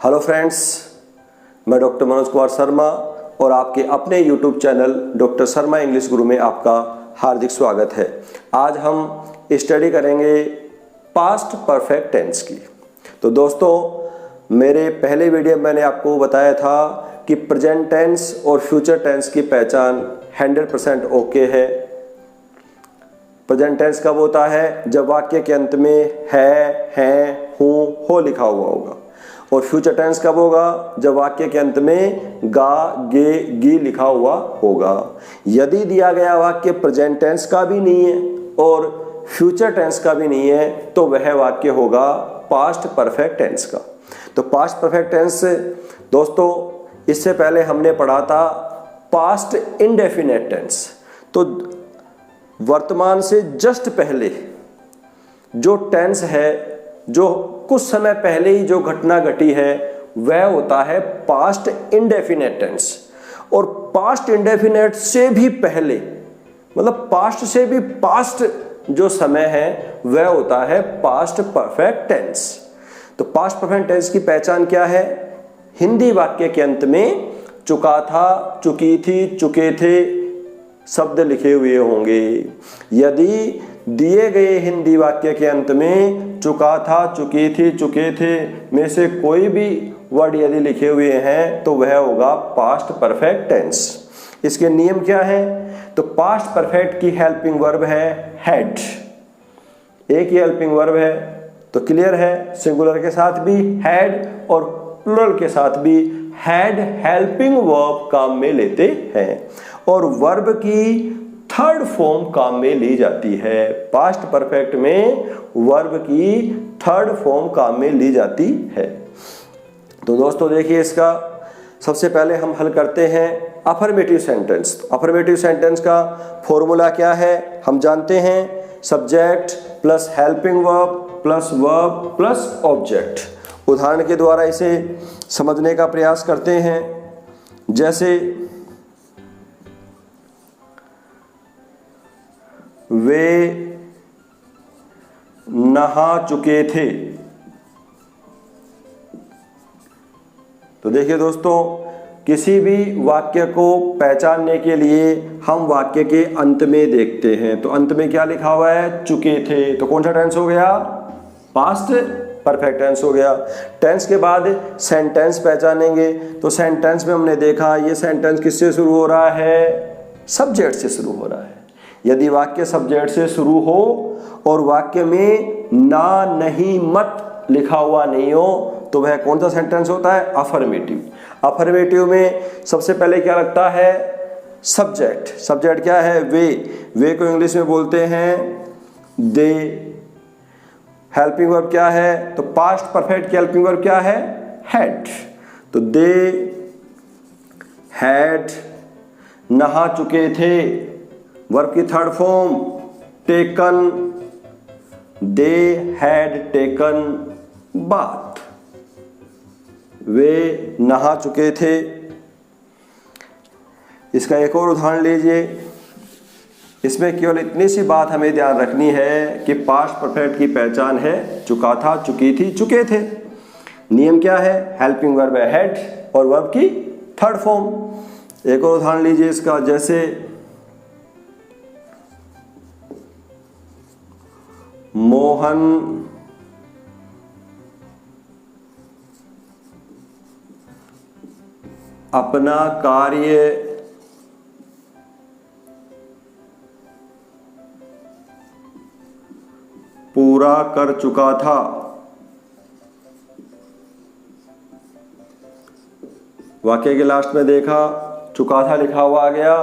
Hello friends, मैं doctor Manoj Kumar Sharma और आपके अपने YouTube channel doctor Sharma English गुरु में आपका हार्दिक स्वागत है। आज हम स्टडी करेंगे पास्ट परफेक्ट टेंस की। तो दोस्तों, मेरे पहले वीडियो में मैंने आपको बताया था कि प्रेजेंट टेंस और फ्यूचर टेंस की पहचान 100% ओके है। प्रेजेंट टेंस कब होता है? जब वाक्य के अंत में है, हैं, हूँ, हो लिखा हुआ होगा। और फ्यूचर टेंस कब होगा? जब वाक्य के अंत में गा, गे, गी लिखा हुआ होगा। यदि दिया गया वाक्य प्रेजेंट टेंस का भी नहीं है और फ्यूचर टेंस का भी नहीं है तो वह वाक्य होगा पास्ट परफेक्ट टेंस का। तो पास्ट परफेक्ट टेंस दोस्तों, इससे पहले हमने पढ़ा था पास्ट इंडेफिनिट टेंस। तो वर्तमान से जस्ट पहले जो टेंस है, जो कुछ समय पहले ही जो घटना घटी है, वह होता है पास्ट इंडेफिनिट टेंस। और पास्ट इंडेफिनिट से भी पहले, मतलब पास्ट से भी पास्ट जो समय है, वह होता है पास्ट परफेक्ट टेंस। तो पास्ट परफेक्ट टेंस की पहचान क्या है? हिंदी वाक्य के अंत में चुका था, चुकी थी, चुके थे शब्द लिखे हुए होंगे। यदि दिए गए हिंदी वाक्य के अंत में चुका था, चुकी थी, चुके थे में से कोई भी वर्ड यदि लिखे हुए हैं तो वह होगा पास्ट परफेक्ट टेंस। इसके नियम क्या है? तो पास्ट परफेक्ट की हेल्पिंग वर्ब है हैड। एक ही हेल्पिंग वर्ब है तो क्लियर है, सिंगुलर के साथ भी हैड और प्लुरल के साथ भी हैड हेल्पिंग वर्ब काम में लेते हैं और वर्ब की थर्ड फॉर्म काम में ली जाती है। पास्ट परफेक्ट में वर्ब की थर्ड फॉर्म काम में ली जाती है। तो दोस्तों देखिए, इसका सबसे पहले हम हल करते हैं अफर्मेटिव सेंटेंस। तो अफर्मेटिव सेंटेंस का फॉर्मूला क्या है? हम जानते हैं subject plus helping verb plus object. उदाहरण के द्वारा इसे समझने का प्रयास करते हैं। जैसे वे नहा चुके थे। तो देखिए दोस्तों, किसी भी वाक्य को पहचानने के लिए हम वाक्य के अंत में देखते हैं। तो अंत में क्या लिखा हुआ है? चुके थे। तो कौन सा टेंस हो गया? पास्ट परफेक्ट टेंस हो गया। टेंस के बाद सेंटेंस पहचानेंगे। तो सेंटेंस में हमने देखा ये सेंटेंस किससे शुरू हो रहा है? सब्जेक्ट से शुरू हो रहा है। यदि वाक्य सब्जेक्ट से शुरू हो और वाक्य में ना, नहीं, मत लिखा हुआ नहीं हो तो वह कौन सा सेंटेंस होता है? अफर्मेटिव। अफर्मेटिव में सबसे पहले क्या लगता है? सब्जेक्ट। सब्जेक्ट क्या है? वे को इंग्लिश में बोलते हैं दे। हेल्पिंग वर्ब क्या है? तो पास्ट परफेक्ट की हेल्पिंग वर्ब क्या है? हैड। तो दे हैड नहा चुके थे। वर्ब की third form taken. They had taken bath. वे नहा चुके थे। इसका एक और उदाहरण लीजिए। इसमें केवल इतनी सी बात हमें ध्यान रखनी है कि पास्ट परफेक्ट की पहचान है चुका था, चुकी थी, चुके थे। नियम क्या है? हेल्पिंग वर्ब है हैड और वर्ब की थर्ड फॉर्म। एक और उदाहरण लीजिए इसका। जैसे मोहन अपना कार्य पूरा कर चुका था। वाक्य के लास्ट में देखा चुका था लिखा हुआ आ गया,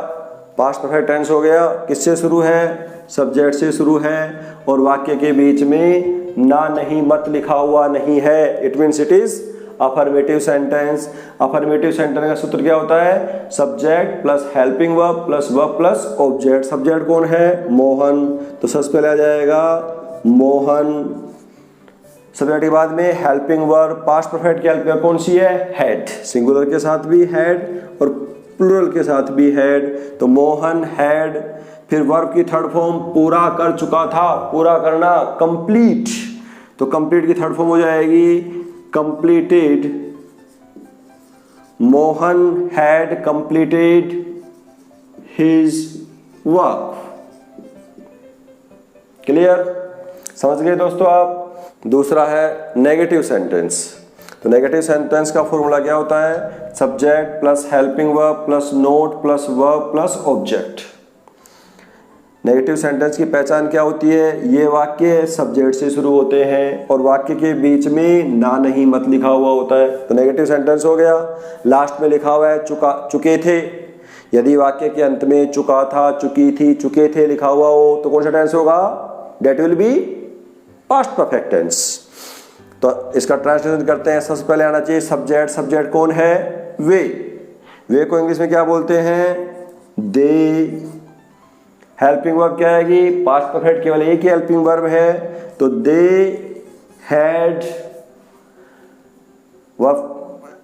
पास्ट परफेक्ट टेंस हो गया। किससे शुरू है? सब्जेक्ट से शुरू है और वाक्य के बीच में ना, नहीं, मत लिखा हुआ नहीं है। It means it is affirmative sentence. Affirmative sentence का सूत्र क्या होता है? Subject plus helping verb plus object. Subject कौन है? मोहन। तो सबसे पहले आ जाएगा मोहन। सब्जेक्ट के बाद में हेल्पिंग वर्ब, पास्ट परफेक्ट की हेल्पिंग वर्ब कौन सी है? हैड। सिंगुलर के साथ भी हैड और प्लुरल के साथ भी हैड। तो मोहन हैड। फिर वर्ब की थर्ड फॉर्म पूरा कर चुका था। पूरा करना कंप्लीट। तो कंप्लीट की थर्ड फॉर्म हो जाएगी completed. Mohan had completed his work. Clear, समझ गए दोस्तों आप। दूसरा है नेगेटिव सेंटेंस। तो नेगेटिव सेंटेंस का फॉर्मूला क्या होता है? Subject plus helping verb plus note plus verb plus object. Negative sentence की पहचान क्या होती है? ये वाक्य सब्जेक्ट से शुरू होते हैं और वाक्य के बीच में ना नहीं मत लिखा हुआ होता है, तो नेगेटिव सेंटेंस हो गया। लास्ट में लिखा हुआ है चुके थे। यदि वाक्य के अंत में चुका था, चुकी थी, चुके थे लिखा हुआ हो तो कौन सा टेंस होगा? That will be past perfect tense. तो इसका ट्रांसलेशन करते हैं। सबसे पहले आना चाहिए सब्जेक्ट। सब्जेक्ट कौन है? वे को इंग्लिश में क्या बोलते हैं? दे। हेल्पिंग वर्ब क्या आएगी? पास्ट परफेक्ट केवल एक ही हेल्पिंग वर्ब है, तो दे हैड।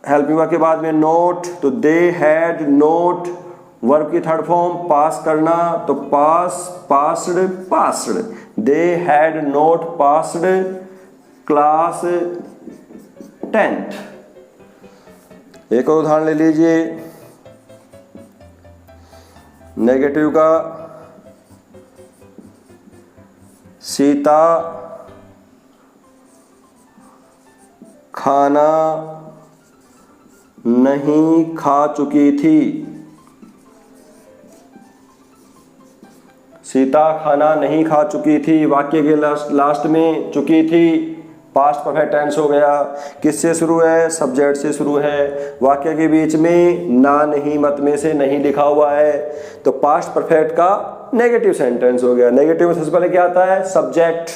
हेल्पिंग वर्ब के बाद में नोट, तो दे हैड नोट। वर्ब की थर्ड फॉर्म पास करना, तो passed. They had note passed class 10th। एक और उदाहरण ले लीजिए नेगेटिव का। सीता खाना नहीं खा चुकी थी। सीता खाना नहीं खा चुकी थी, वाक्य के लास्ट में चुकी थी, पास्ट परफेक्ट टेंस हो गया। किससे शुरू है? सब्जेक्ट से शुरू है। वाक्य के बीच में ना नहीं मत में से नहीं लिखा हुआ है, तो पास्ट परफेक्ट का नेगेटिव सेंटेंस हो गया। नेगेटिव में सबसे पहले क्या आता है? सब्जेक्ट।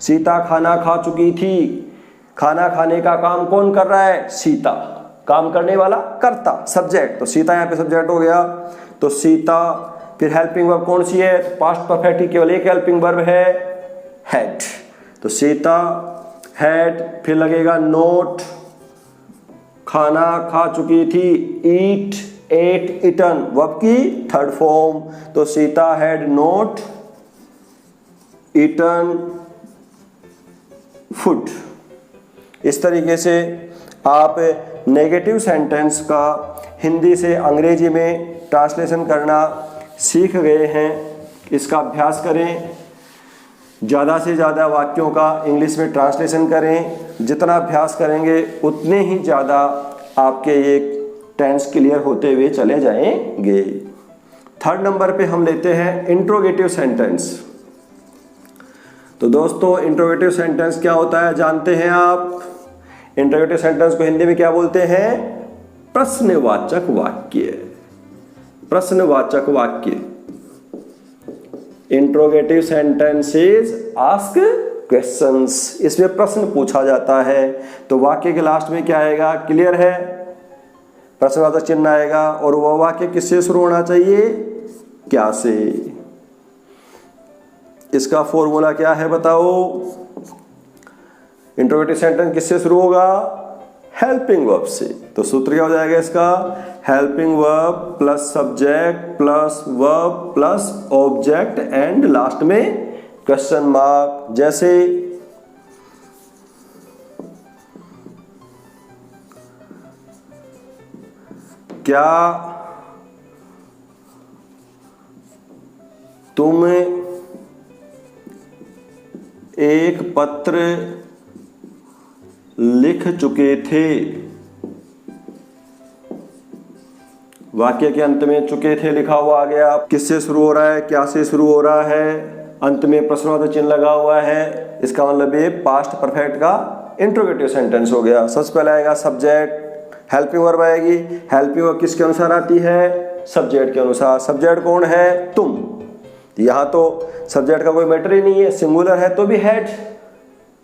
सीता खाना खा चुकी थी। खाना खाने का काम कौन कर रहा है? सीता। काम करने वाला कर्ता, सब्जेक्ट। तो सीता यहाँ पे सब्जेक्ट हो गया, तो सीता। फिर हेल्पिंग वर्ब कौन सी है? पास्ट परफेक्ट की केवल एक हेल्पिंग वर्ब है, हैड। तो सीता हैड, फिर लगेगा नोट, खाना खा चुकी थी, ईट, एट, इटन, वर्ब की थर्ड फॉर्म। तो Sita had not eaten food. इस तरीके से आप नेगेटिव सेंटेंस का हिंदी से अंग्रेजी में ट्रांसलेशन करना सीख गए हैं। इसका अभ्यास करें, ज़्यादा से ज़्यादा वाक्यों का इंग्लिश में ट्रांसलेशन करें। जितना अभ्यास करेंगे उतने ही ज़्यादा आपके ये टेंस क्लियर होते हुए चले जाएंगे। थर्ड नंबर पे हम लेते हैं इंट्रोगेटिव सेंटेंस। तो दोस्तों इंट्रोगेटिव सेंटेंस क्या होता है जानते हैं आप? इंट्रोगेटिव सेंटेंस को हिंदी में क्या बोलते हैं? प्रश्नवाचक वाक्य। प्रश्नवाचक वाक्य। Interrogative sentences ask questions. इसमें प्रश्न पूछा जाता है, तो वाक्य के लास्ट में क्या आएगा? क्लियर है, प्रश्नवाचक चिन्ह आएगा। और वह वाक्य किससे शुरू होना चाहिए? क्या से। इसका फॉर्मूला क्या है बताओ? इंट्रोगेटिव सेंटेंस किससे शुरू होगा? हेल्पिंग वर्ब से। तो सूत्र क्या हो जाएगा इसका? Helping verb plus subject plus verb plus object and last में क्वेश्चन मार्क। जैसे क्या तुम एक पत्र लिख चुके थे? वाक्य के अंत में चुके थे लिखा हुआ आ गया। किससे शुरू हो रहा है? क्या से शुरू हो रहा है? अंत में प्रश्नवाचक चिन्ह लगा हुआ है। इसका मतलब ये पास्ट परफेक्ट का इंट्रोगेटिव सेंटेंस हो गया। सबसे पहले आएगा सब्जेक्ट, हेल्पिंग वर्ब आएगी। हेल्पिंग वर्ब किसके अनुसार आती है? सब्जेक्ट के अनुसार। सब्जेक्ट कौन है? तुम। यहाँ तो सब्जेक्ट का कोई मैटर ही नहीं है। सिंगुलर है तो भी हैड,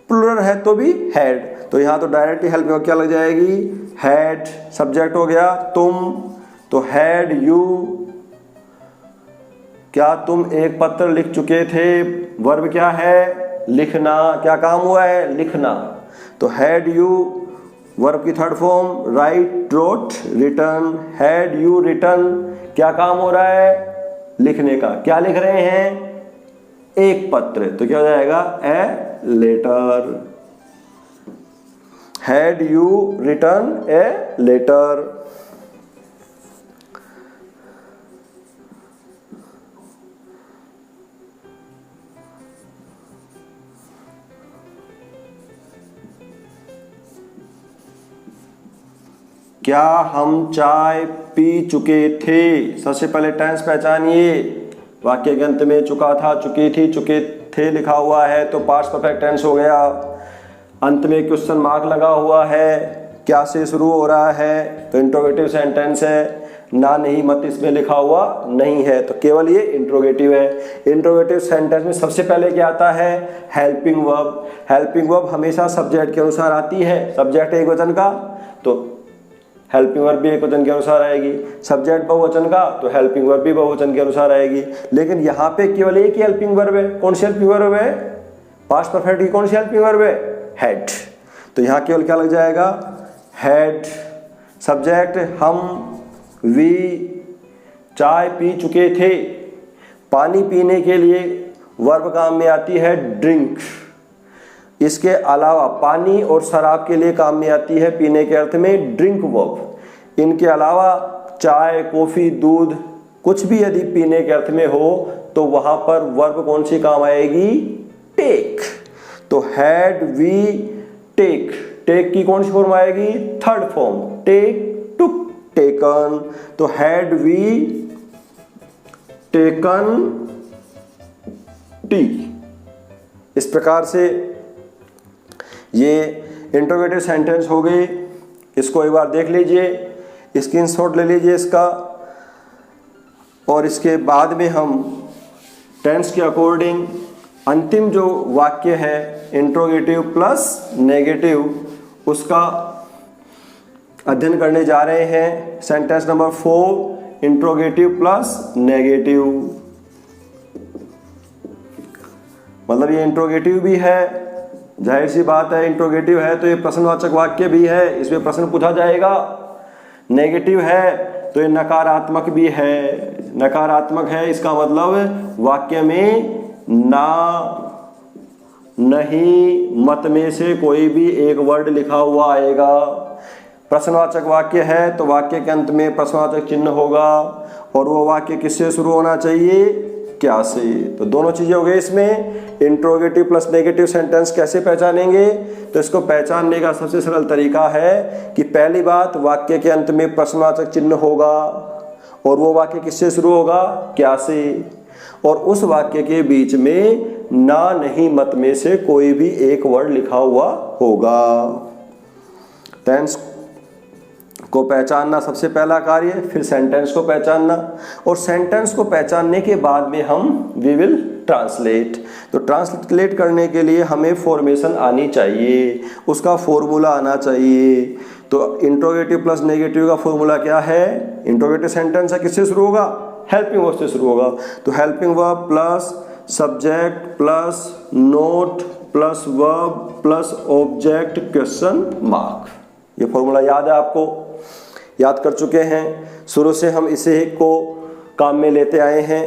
प्लूरल है तो भी हैड। तो यहाँ तो डायरेक्टली हेल्पिंग वर्ब क्या लग जाएगी? हैड। सब्जेक्ट हो गया तुम, तो हैड यू। क्या तुम एक पत्र लिख चुके थे? वर्ब क्या है? लिखना। क्या काम हुआ है? लिखना। तो हैड यू, वर्ब की third form write, wrote, written. Had you written, क्या काम हो रहा है? लिखने का। क्या लिख रहे हैं? एक पत्र। तो क्या हो जाएगा? A letter. Had you written a letter. क्या हम चाय पी चुके थे? सबसे पहले टेंस पहचानिए। वाक्य के अंत में चुका था, चुकी थी, चुके थे लिखा हुआ है तो पास्ट परफेक्ट टेंस हो गया। अंत में क्वेश्चन मार्क लगा हुआ है, क्या से शुरू हो रहा है तो इंट्रोगेटिव सेंटेंस है। ना नहीं मत इसमें लिखा हुआ नहीं है तो केवल ये इंट्रोगेटिव है। इंट्रोगेटिव सेंटेंस में सबसे पहले क्या आता है? Helping verb. हेल्पिंग वर्ब हमेशा सब्जेक्ट के अनुसार आती है। सब्जेक्ट एक वचन का तो हेल्पिंग वर्ब भी एक वचन के अनुसार आएगी, सब्जेक्ट बहुवचन का तो हेल्पिंग वर्ब भी बहुवचन के अनुसार आएगी। लेकिन यहाँ पे केवल एक ही हेल्पिंग वर्ब है। कौन सी हेल्पिंग वर्ब है? पास्ट परफेक्ट की कौन सी हेल्पिंग वर्ब है? हैड। तो यहाँ केवल क्या लग जाएगा? हैड। सब्जेक्ट हम, वी, चाय पी चुके थे। पानी पीने के लिए वर्ब काम में आती है ड्रिंक। इसके अलावा पानी और शराब के लिए काम में आती है पीने के अर्थ में ड्रिंक वर्ब। इनके अलावा चाय, कॉफी, दूध कुछ भी यदि पीने के अर्थ में हो तो वहां पर वर्ब कौन सी काम आएगी? टेक। तो हैड वी टेक, टेक की कौन सी फॉर्म आएगी? थर्ड फॉर्म, टेक, टुक, टेकन। तो हैड वी टेकन टी। इस प्रकार से ये इंट्रोगेटिव सेंटेंस हो गई। इसको एक बार देख लीजिए, स्क्रीनशॉट ले लीजिए इसका, और इसके बाद में हम टेंस के अकॉर्डिंग अंतिम जो वाक्य है इंट्रोगेटिव प्लस नेगेटिव उसका अध्ययन करने जा रहे हैं। Sentence number 4, interrogative plus negative. मतलब ये इंट्रोगेटिव भी है, जाहिर सी बात है इंट्रोगेटिव है तो ये प्रश्नवाचक वाक्य भी है, इसमें प्रश्न पूछा जाएगा। नेगेटिव है तो ये नकारात्मक भी है। नकारात्मक है इसका मतलब वाक्य में ना, नहीं, मत में से कोई भी एक वर्ड लिखा हुआ आएगा। प्रश्नवाचक वाक्य है तो वाक्य के अंत में प्रश्नवाचक चिन्ह होगा और वो वाक्य किससे शुरू होना चाहिए? क्या से। तो दोनों चीजें हो गई इसमें। इंट्रोगेटिव प्लस नेगेटिव सेंटेंस कैसे पहचानेंगे? तो इसको पहचानने का सबसे सरल तरीका है कि पहली बात, वाक्य के अंत में प्रश्नवाचक चिन्ह होगा और वो वाक्य किससे शुरू होगा? क्या से। और उस वाक्य के बीच में ना, नहीं, मत में से कोई भी एक वर्ड लिखा हुआ होगा। टेंस को पहचानना सबसे पहला कार्य, फिर सेंटेंस को पहचानना, और सेंटेंस को पहचानने के बाद में हम वी विल ट्रांसलेट। तो ट्रांसलेट करने के लिए हमें फॉर्मेशन आनी चाहिए, उसका फॉर्मूला आना चाहिए। तो इंट्रोगेटिव प्लस नेगेटिव का फॉर्मूला क्या है? इंट्रोगेटिव सेंटेंस है, किससे शुरू होगा? हेल्पिंग वर्ब से शुरू होगा। तो helping verb plus subject plus note plus verb plus object question mark. ये फॉर्मूला याद है आपको? याद कर चुके हैं, शुरू से हम इसे को काम में लेते आए हैं।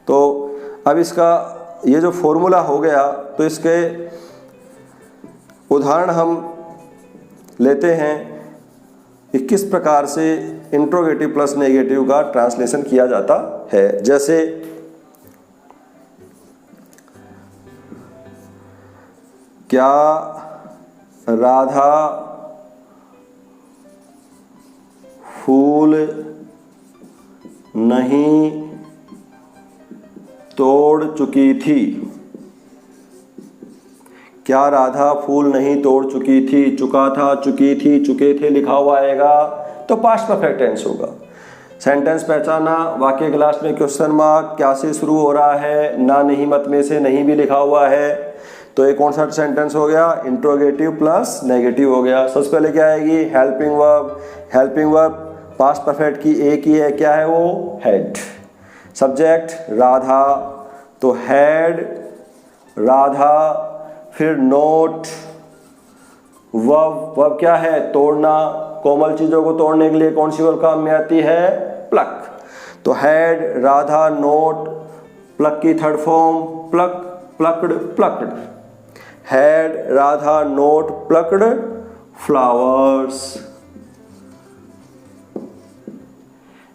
तो अब इसका ये जो फॉर्मूला हो गया तो इसके उदाहरण हम लेते हैं कि किस प्रकार से इंट्रोगेटिव प्लस नेगेटिव का ट्रांसलेशन किया जाता है। जैसे क्या राधा फूल नहीं तोड़ चुकी थी? क्या राधा फूल नहीं तोड़ चुकी थी? चुका था, चुकी थी, चुके थे लिखा हुआ आएगा तो पास्ट परफेक्ट टेंस होगा। सेंटेंस पहचाना, वाक्य के लास्ट में क्वेश्चन मार्क, क्या से शुरू हो रहा है, ना, नहीं, मत में से नहीं भी लिखा हुआ है। तो ये कौन सा सेंटेंस हो गया? इंट्रोगेटिव प्लस नेगेटिव हो गया। सबसे पहले क्या आएगी? Helping verb. Helping verb past perfect की एक ही है, क्या है वो? हैड। सब्जेक्ट राधा, तो हैड राधा। फिर नोट, वर्ब, वर्ब क्या है? तोड़ना। कोमल चीजों को तोड़ने के लिए कौन सी वर्ब काम में आती है? प्लक। तो हैड राधा नोट, प्लक की third form pluck, plucked, plucked. Had Radha not plucked flowers.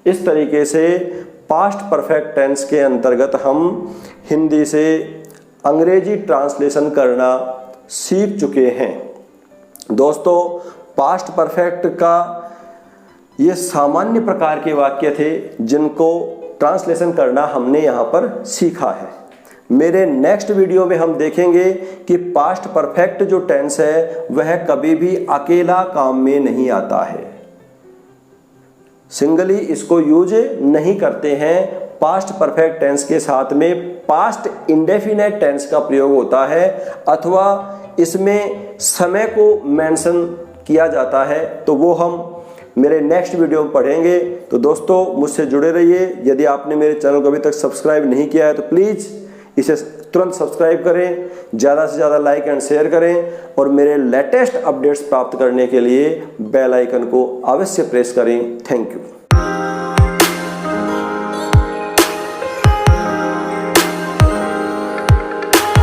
इस तरीके से पास्ट परफेक्ट टेंस के अंतर्गत हम हिंदी से अंग्रेजी ट्रांसलेशन करना सीख चुके हैं। दोस्तों, पास्ट परफेक्ट का ये सामान्य प्रकार के वाक्य थे जिनको ट्रांसलेशन करना हमने यहाँ पर सीखा है। मेरे नेक्स्ट वीडियो में हम देखेंगे कि पास्ट परफेक्ट जो टेंस है वह कभी भी अकेला काम में नहीं आता है, सिंगली इसको यूज नहीं करते हैं। पास्ट परफेक्ट टेंस के साथ में पास्ट इंडेफिनेट टेंस का प्रयोग होता है अथवा इसमें समय को मेंशन किया जाता है, तो वो हम मेरे नेक्स्ट वीडियो में पढ़ेंगे। तो दोस्तों मुझसे जुड़े रहिए। यदि आपने मेरे चैनल को अभी तक सब्सक्राइब नहीं किया है तो प्लीज़ इसे तुरंत सब्सक्राइब करें, ज़्यादा से ज़्यादा लाइक एंड शेयर करें और मेरे लेटेस्ट अपडेट्स प्राप्त करने के लिए बेल आइकन को अवश्य प्रेस करें। Thank you.